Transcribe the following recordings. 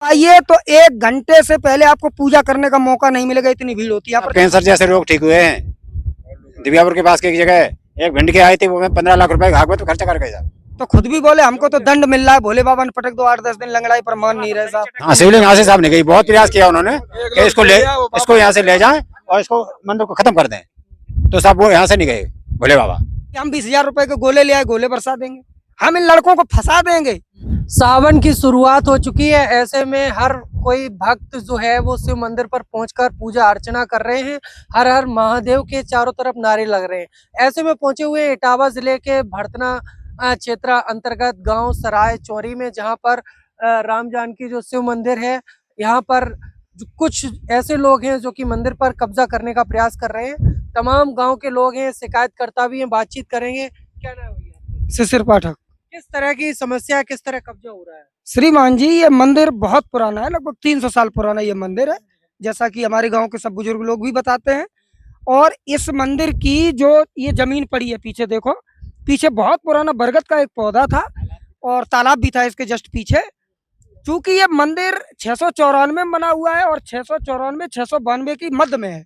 आइए तो 1 घंटे से पहले आपको पूजा करने का मौका नहीं मिलेगा, इतनी भीड़ होती है यहाँ पर। कैंसर जैसे रोग ठीक हुए हैं। दिव्यापुर के पास की एक जगह एक भिंड के आई थी, वो मैं 15 लाख रुपए भागवत खर्चा कर गया। तो खुद भी बोले हमको तो दंड मिल रहा है, भोले बाबा ने पटक दो 8-10 दिन लंगड़ाई पर मान नहीं रहे साहब। हाँ, शिवलिंग यहाँ से साहब ने गई, बहुत प्रयास किया उन्होंने कि इसको यहाँ से ले जाएं और इसको मंदिर को खत्म कर दें, तो साहब वो यहाँ से नहीं गए भोले बाबा। हम 20,000 रुपए के गोले ले आए, गोले बरसा देंगे, हम इन लड़कों को फंसा देंगे। सावन की शुरुआत हो चुकी है, ऐसे में हर कोई भक्त जो है वो शिव मंदिर पर पहुंचकर पूजा अर्चना कर रहे हैं। हर हर महादेव के चारों तरफ नारे लग रहे हैं। ऐसे में पहुंचे हुए इटावा जिले के भड़तना क्षेत्र अंतर्गत गांव सराय चौरी में, जहां पर राम जानकी जो शिव मंदिर है, यहाँ पर कुछ ऐसे लोग हैं जो कि मंदिर पर कब्जा करने का प्रयास कर रहे हैं। तमाम गाँव के लोग हैं, शिकायतकर्ता भी हैं, बातचीत करेंगे। क्या नाम है भैया? शिशिर पाठक। किस तरह की समस्या, किस तरह कब्जा हो रहा है? श्रीमान जी, ये मंदिर बहुत पुराना है, लगभग 300 साल पुराना ये मंदिर है, जैसा कि हमारे गांव के सब बुजुर्ग लोग भी बताते हैं। और इस मंदिर की जो ये जमीन पड़ी है, पीछे देखो, पीछे बहुत पुराना बरगद का एक पौधा था और तालाब भी था इसके जस्ट पीछे। चूंकि ये मंदिर 694 में बना हुआ है और 694 692 की मध्य में है,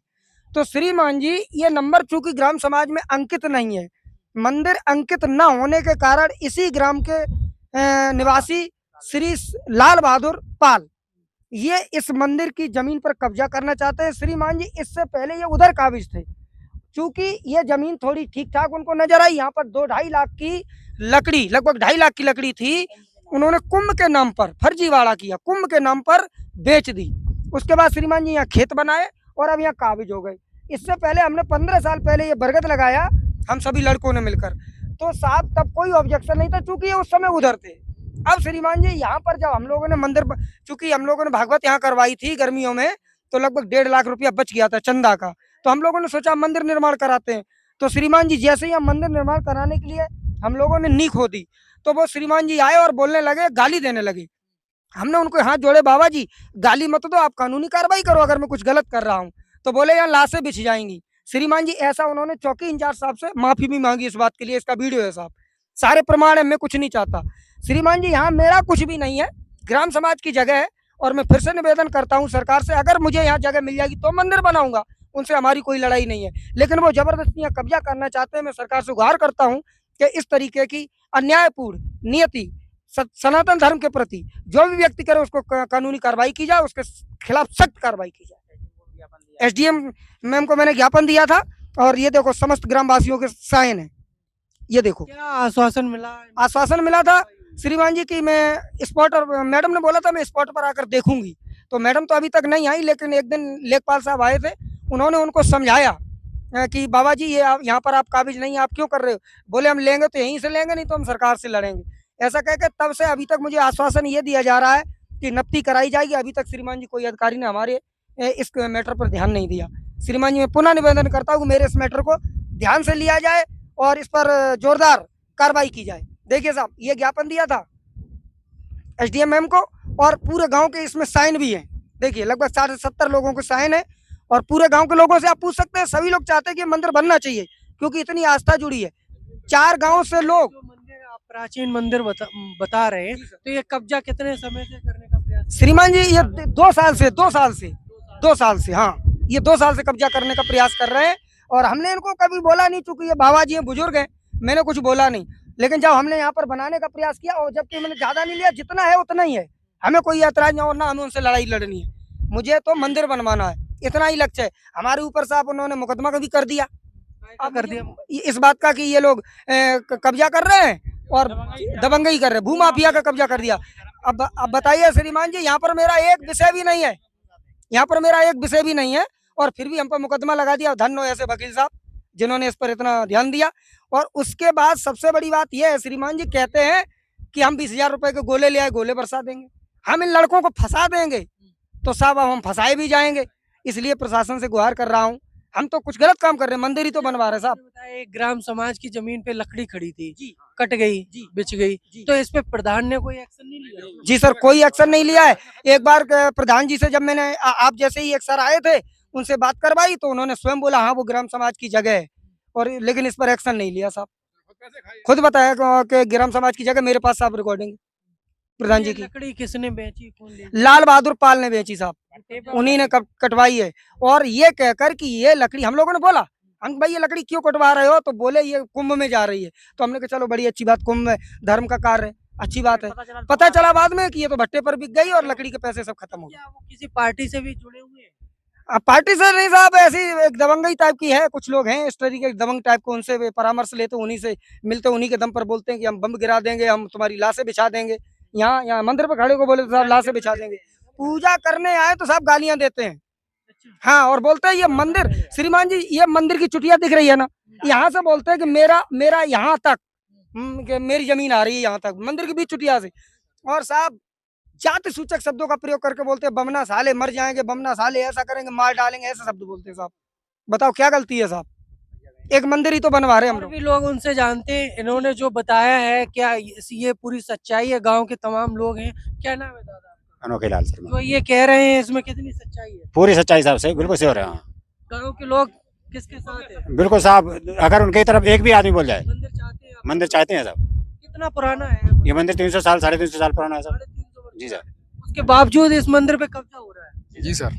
तो श्रीमान जी ये नंबर चूंकि ग्राम समाज में अंकित नहीं है, मंदिर अंकित न होने के कारण इसी ग्राम के निवासी श्री लाल बहादुर पाल ये इस मंदिर की जमीन पर कब्जा करना चाहते हैं। श्रीमान जी इससे पहले ये उधर काबिज थे, चूंकि ये जमीन थोड़ी ठीक ठाक उनको नजर आई। यहाँ पर 2-2.5 लाख की लकड़ी, लगभग 2.5 लाख की लकड़ी थी, उन्होंने कुंभ के नाम पर फर्जीवाड़ा किया, कुंभ के नाम पर बेच दी। उसके बाद श्रीमान जी यहाँ खेत बनाए और अब यहाँ काबिज हो गए। इससे पहले हमने 15 साल पहले ये बरगद लगाया, हम सभी लड़कों ने मिलकर, तो साहब तब कोई ऑब्जेक्शन नहीं था, चूंकि ये उस समय उधर थे। अब श्रीमान जी यहाँ पर जब हम लोगों ने मंदिर, चूंकि हम लोगों ने भागवत यहाँ करवाई थी गर्मियों में, तो लगभग 1.5 लाख रुपया बच गया था चंदा का, तो हम लोगों ने सोचा मंदिर निर्माण कराते हैं। तो श्रीमान जी जैसे ही हम मंदिर निर्माण कराने के लिए हम लोगों ने नी खोदी, तो वो श्रीमान जी आए और बोलने लगे, गाली देने लगे। हमने उनको हाथ जोड़े, बाबा जी गाली मत दो, आप कानूनी कार्रवाई करो अगर मैं कुछ गलत कर रहा हूँ। तो बोले यहाँ लाशें बिछ जाएंगी। श्रीमान जी ऐसा उन्होंने चौकी इंचार्ज साहब से माफी भी मांगी इस बात के लिए, इसका वीडियो है साहब, सारे प्रमाण है, मैं कुछ नहीं चाहता। श्रीमान जी यहाँ मेरा कुछ भी नहीं है, ग्राम समाज की जगह है, और मैं फिर से निवेदन करता हूँ सरकार से, अगर मुझे यहाँ जगह मिल जाएगी तो मंदिर बनाऊंगा, उनसे हमारी कोई लड़ाई नहीं है। लेकिन वो जबरदस्ती यहाँ कब्जा करना चाहते हैं। मैं सरकार से गुहार करता हूँ कि इस तरीके की अन्यायपूर्ण नियति सनातन धर्म के प्रति जो भी व्यक्ति करे उसको कानूनी कार्रवाई की जाए, उसके खिलाफ सख्त कार्रवाई की जाए। एसडीएम मैम को मैंने ज्ञापन दिया था, और ये देखो समस्त ग्रामवासियों के साइन है, ये देखो। क्या आश्वासन मिला? आश्वासन मिला था श्रीमान जी की मैं स्पॉट, और मैडम ने बोला था मैं स्पॉट पर आकर देखूंगी, तो मैडम तो अभी तक नहीं आई। लेकिन एक दिन लेखपाल साहब आए थे, उन्होंने उनको समझाया कि बाबा जी ये यहाँ पर आप काबिज नहीं, आप क्यों कर रहे हो? बोले हम लेंगे तो यहीं से लेंगे, नहीं तो हम सरकार से लड़ेंगे। ऐसा कहकर तब से अभी तक मुझे आश्वासन ये दिया जा रहा है कि नफ्ती कराई जाएगी। अभी तक श्रीमान जी कोई अधिकारी ने हमारे इस मैटर पर ध्यान नहीं दिया। श्रीमान जी मैं पुनः निवेदन करता हूँ मेरे इस मैटर को ध्यान से लिया जाए और इस पर जोरदार कार्रवाई की जाए। देखिए साहब, ये ज्ञापन दिया था एसडीएम मैम को, और पूरे गांव के इसमें साइन भी हैं। देखिए लगभग 70 लोगों के साइन है, और पूरे गांव के लोगों से आप पूछ सकते हैं, सभी लोग चाहते हैं कि मंदिर बनना चाहिए, क्योंकि इतनी आस्था जुड़ी है। 4 गाँव से लोग, आप प्राचीन मंदिर बता रहे हैं, तो ये कब्जा कितने समय से करने का प्रयास? श्रीमान जी ये 2 साल से हाँ, ये 2 साल से कब्जा करने का प्रयास कर रहे हैं। और हमने इनको कभी बोला नहीं, चूंकि ये बाबा जी हैं, बुजुर्ग हैं, मैंने कुछ बोला नहीं। लेकिन जब हमने यहाँ पर बनाने का प्रयास किया, और जबकि मैंने ज्यादा नहीं लिया, जितना है उतना ही है, हमें कोई ऐतराज नहीं और ना हमें उनसे लड़ाई लड़नी है, मुझे तो मंदिर बनवाना है, इतना ही लक्ष्य है। हमारे ऊपर साहब उन्होंने मुकदमा भी कर दिया, इस बात का कि ये लोग कब्जा कर रहे हैं और दबंगई कर रहे हैं, भूमाफिया का कब्जा कर दिया। अब बताइए श्रीमान जी, यहाँ पर मेरा एक विषय भी नहीं है, यहाँ पर मेरा एक विषय भी नहीं है, और फिर भी हम पर मुकदमा लगा दिया। धन्य हो ऐसे वकील साहब जिन्होंने इस पर इतना ध्यान दिया। और उसके बाद सबसे बड़ी बात यह है, श्रीमान जी कहते हैं कि हम 20,000 रुपए के गोले ले आए, गोले बरसा देंगे, हम इन लड़कों को फंसा देंगे। तो साहब अब हम फंसाए भी जाएंगे, इसलिए प्रशासन से गुहार कर रहा हूँ, हम तो कुछ गलत काम कर रहे हैं, मंदिर ही तो बनवा रहे साहब। एक ग्राम समाज की जमीन पे लकड़ी खड़ी थी, कट गई, बिछ गई, तो इस पे प्रधान ने कोई एक्शन नहीं लिया? जी सर, कोई एक्शन नहीं लिया है। एक बार प्रधान जी से जब मैंने आप जैसे ही एक सर आए थे, उनसे बात करवाई, तो उन्होंने स्वयं बोला हाँ वो ग्राम समाज की जगह है, और लेकिन इस पर एक्शन नहीं लिया साहब। खुद बताया कि ग्राम समाज की जगह, मेरे पास साहब रिकॉर्डिंग। प्रधान जी ये की। लकड़ी किसने बेची, कौन ले लाल बहादुर पाल ने बेची साहब, उन्हीं ने कटवाई है। और ये कहकर कि ये लकड़ी, हम लोगों ने बोला हम भाई ये लकड़ी क्यों कटवा रहे हो, तो बोले ये कुंभ में जा रही है। तो हमने कहा चलो बड़ी अच्छी बात, कुंभ में धर्म का कार्य है, अच्छी बात है। पता चला बाद में कि ये तो भट्टे पर बिक गई और लकड़ी के पैसे सब खत्म हो गए। क्या वो किसी पार्टी से भी जुड़े हुए हैं? पार्टी से नहीं साहब, ऐसी एक दबंगई टाइप की है, कुछ लोग हैं इस तरीके के दबंग टाइप को, उनसे वे परामर्श लेते, उन्हीं से मिलते, उन्हीं के दम पर बोलते हैं कि हम बम गिरा देंगे, हम तुम्हारी लाशें बिछा देंगे। यहाँ यहाँ मंदिर पर खड़े को बोले तो साहब लाशें बिछा देंगे। पूजा करने आए तो साहब गालियां देते हैं। हाँ, और बोलते हैं ये मंदिर, श्रीमान जी ये मंदिर की चुटिया दिख रही है ना, यहाँ से बोलते हैं कि मेरा मेरा यहाँ तक, कि मेरी जमीन आ रही है यहाँ तक, मंदिर की बीच चुटिया से। और साहब जाति सूचक शब्दों का प्रयोग करके बोलते हैं बमना साले मर जाएंगे, बमना साले ऐसा करेंगे, मार डालेंगे, ऐसे शब्द बोलते हैं साहब। बताओ क्या गलती है साहब, एक मंदिर ही तो बनवा रहे हैं हम और लोग। भी लोग उनसे जानते हैं, इन्होंने जो बताया है क्या ये पूरी सच्चाई है? गांव के तमाम लोग हैं। क्या नाम है दादा आपका? अनोखे लाल शर्मा। जो ये कह रहे हैं इसमें कितनी सच्चाई है? पूरी सच्चाई साहब से बिल्कुल श्योर है। हाँ, गांव के लोग किसके साथ है? बिल्कुल साहब, अगर उनकी तरफ एक भी आदमी बोल जाए, मंदिर चाहते हैं आप? मंदिर चाहते हैं साहब। कितना पुराना है ये मंदिर 300 साल 350 साल पुराना है साहब। 350 वर्ष जी सर। उसके बावजूद इस मंदिर पे कब्जा हो रहा है। जी सर,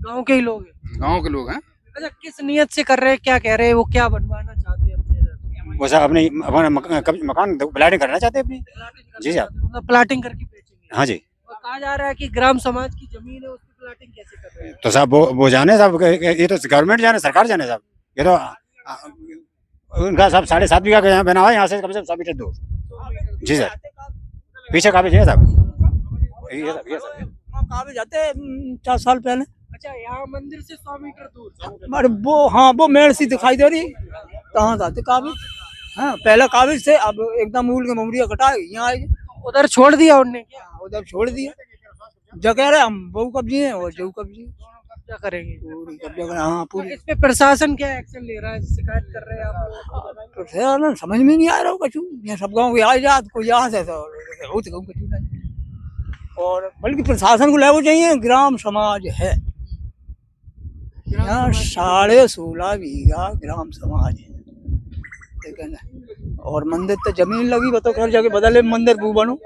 गांव के ही लोग हैं। गांव के लोग हैं। अच्छा, किस नियत से कर रहे हैं, क्या कह रहे हैं, वो क्या बनवाना चाहते हैं अपने इधर? वो साहब अपने अपना मकान प्लाटिंग करना चाहते हैं अपनी। प्लाटिंग करना जी साहब। चाहते हैं, मतलब प्लाटिंग करके बेचेंगे। हाँ जी। और कहा जा रहा है कि ग्राम समाज की जमीन है, उसकी प्लाटिंग कैसे कर रहे हैं? तो साहब वो जाने साहब, ये तो गवर्नमेंट जाने, सरकार जाने साहब। ये तो उनका साहब 7.5 बीघा का यहाँ बना हुआ है, यहाँ से कम से कम 100 मीटर दूर। जी सर, पीछे काबिज है साहब। ये सब। काबिज जाते 4 साल पहले। अच्छा, यहाँ मंदिर से 100 मीटर दूर। अरे वो हाँ, वो मेड़ सी दिखाई दे रही, कहाँ जाते काबिज। हाँ, पहले काबिज थे, अब एकदम मूल के मुमरिया कटाए यहाँ आए। उधर छोड़ दिया उनने क्या? उधर छोड़ दिया, जगह रहे हम बहु कब्जी हैं और जो कब्जी क्या करेंगे? पूरी कब्जा कर। हाँ पूरी। इस पे प्रशासन क्या एक्शन ले रहा है? शिकायत कर रहे हैं आप लोग? तो फिर ना समझ में नहीं आ रहा कछु, ये सब गाँव के आ जात कोई यहाँ से तो बहुत कम कछु नहीं। और बल्कि प्रशासन को लेना चाहिए, ग्राम समाज है यहाँ 16.5 बीघा ग्राम समाज है, ठीक है ना। और मंदिर तो जमीन लगी, बताओ हर जगह बदले मंदिर वो बनो,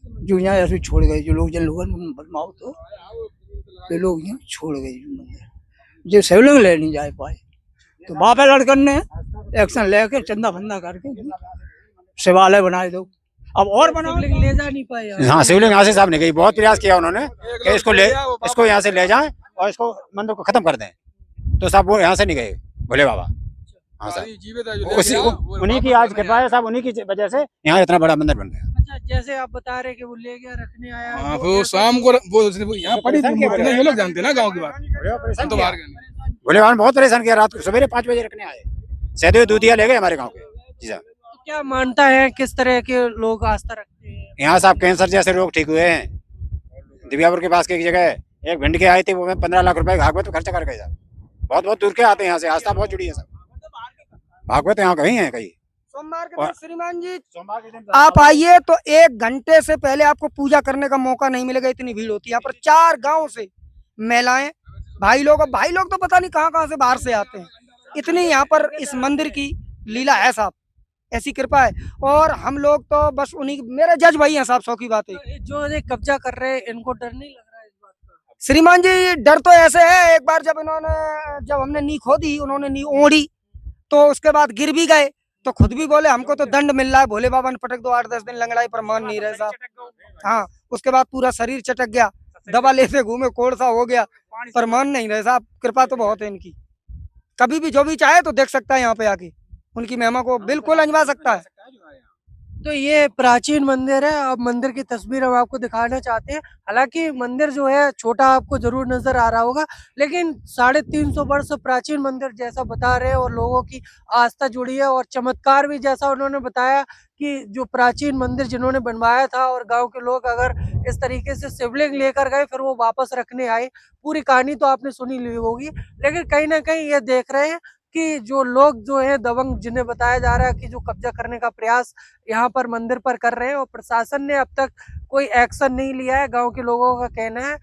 जो यहाँ ऐसे छोड़ गए, जो लोग जन लोग बनवाओ तो ये लोग यहाँ छोड़ गए मंदिर, जो शिवलिंग ले नहीं जा पाए, तो बापे लड़कन ने एक्शन लेके चंदा फंदा करके शिवालय बनाए दो, अब और बनाओ। शिवलिंग ले जा नहीं पाए यहाँ। हाँ, शिवलिंग यहाँ से साहब नहीं गई, बहुत प्रयास किया उन्होंने कि इसको यहाँ से ले जाएं और इसको मंदिर को खत्म कर दें, तो साहब वो यहाँ से नहीं गए भोले बाबा। हाँ साहब, उन्हीं की आज कृपा है साहब, उन्हीं की वजह से यहाँ इतना बड़ा मंदिर बन गया। अच्छा, जैसे आप बता रहे कि वो ले गया, रखने आया, हाँ, तो वो ऐसा शाम को वो यहाँ पड़ी थी मूर्ति, ये लोग जानते हैं ना गांव की बात। हम तो बाहर गए नहीं। भोले बाबा ने बहुत परेशान किया, रात को सवेरे 5 बजे रखने आए, सहदे दूधिया ले गए हमारे गाँव के। जी साहब। तो क्या मानता है, किस तरह के लोग आस्था रखते हैं? यहाँ साहब कैंसर जैसे रोग ठीक हुए हैं। दिव्यापुर के पास की एक जगह एक भिंड के आई थी, वो 15 लाख रुपए भागवत तो खर्चा कर गए साहब। बहुत बहुत दूर के आते हैं यहाँ से, आस्था बहुत जुड़ी है साहब। भागवत यहाँ कहीं है कहीं। सोमवार के दिन श्रीमान जी आप आइए तो 1 घंटे से पहले आपको पूजा करने का मौका नहीं मिलेगा, इतनी भीड़ होती है यहाँ पर। 4 गांव से महिलाएं, भाई लोग तो पता नहीं कहाँ से बाहर से आते हैं, इतनी यहाँ पर इस मंदिर की लीला है साहब, ऐसी कृपा है। और हम लोग तो बस उन्हीं, मेरे जज भाई हैं साहब, 100 की बात है। तो जो ये कब्जा कर रहे हैं, इनको डर नहीं लग रहा है इस बात का? श्रीमान जी डर तो ऐसे है, एक बार जब हमने नी खोदी, उन्होंने नी ओढ़ी, तो उसके बाद गिर भी गए, तो खुद भी बोले हमको तो दंड मिल रहा है, भोले बाबा ने पटक दो, 8-10 दिन लंगड़ाई पर मान नहीं रहे साहब। हाँ, उसके बाद पूरा शरीर चटक गया, दवा लेते घूमे, कोड़ सा हो गया, पर मान नहीं रहे साहब। कृपा तो बहुत है इनकी, कभी भी जो भी चाहे तो देख सकता है यहाँ पे आके, उनकी महिमा को बिल्कुल अंजवा सकता है। तो ये प्राचीन मंदिर है। अब मंदिर की तस्वीर हम आपको दिखाना चाहते हैं। हालांकि मंदिर जो है छोटा आपको जरूर नजर आ रहा होगा, लेकिन 350 वर्ष प्राचीन मंदिर जैसा बता रहे हैं, और लोगों की आस्था जुड़ी है। और चमत्कार भी जैसा उन्होंने बताया कि जो प्राचीन मंदिर जिन्होंने बनवाया था, और गांव के लोग अगर इस तरीके से शिवलिंग लेकर गए फिर वो वापस रखने आए, पूरी कहानी तो आपने सुनी ली होगी। लेकिन कहीं ना कहीं ये देख रहे हैं कि जो लोग जो है दबंग, जिन्हें बताया जा रहा है कि जो कब्जा करने का प्रयास यहाँ पर मंदिर पर कर रहे हैं, और प्रशासन ने अब तक कोई एक्शन नहीं लिया है, गांव के लोगों का कहना है।